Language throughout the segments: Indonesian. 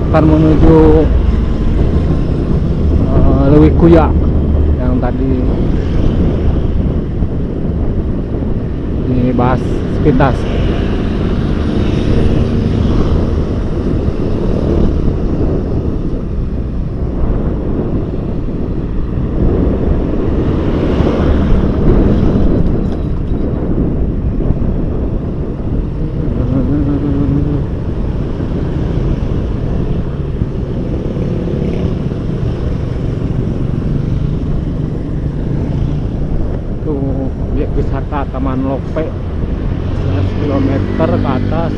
akan menuju Leuwi Kuya yang tadi dibahas sepintas. Objek wisata Taman Lope 11 km ke atas.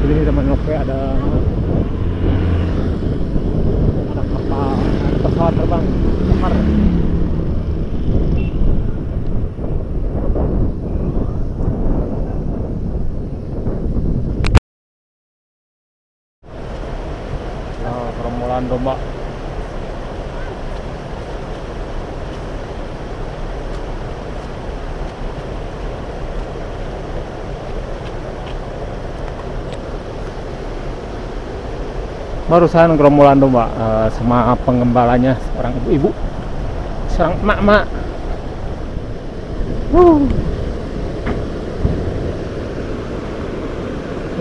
Jadi di Taman Lope ada kapal, ada pesawat terbang besar. Nah, permulaan domba. Barusan gerombolan domba sama penggembalanya, seorang ibu-ibu, seorang emak-emak.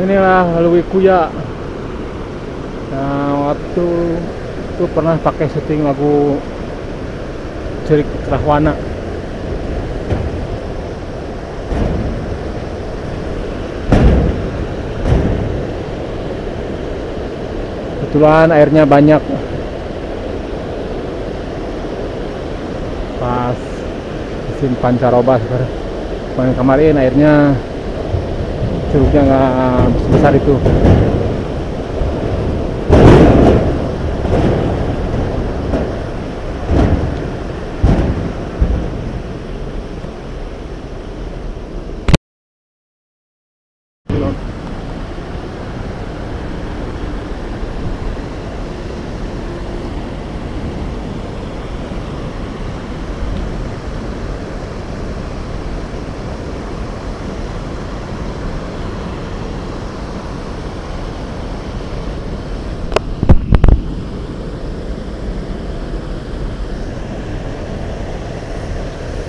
Inilah Leuwi Kuya. Nah, waktu itu pernah pakai syuting lagu Cerik Rahwana. Kebetulan airnya banyak pas musim pancaroba. Kemarin airnya curugnya nggak sebesar itu.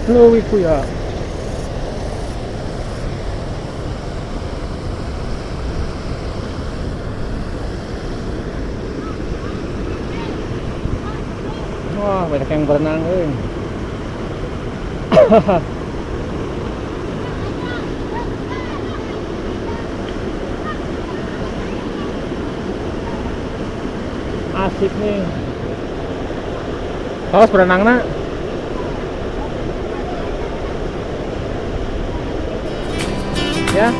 Leuwi Kuya. Wah, banyak yang berenang, asik nih. Awas berenang nak. Ya.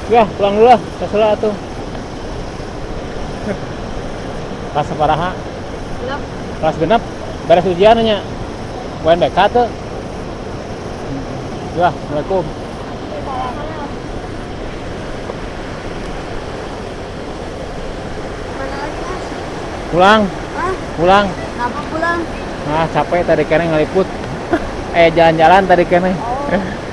Ya, pulang dulu lah, terserah tuh. Kelas separaha, Genep. kelas genep, beres ujian nya. UNBK tuh. Ya, Assalamualaikum. Mana lagi Mas? Pulang, Hah? pulang. Kenapa pulang? Nah, capek tadi kene ngeliput. Jalan-jalan tadi kene. Oh.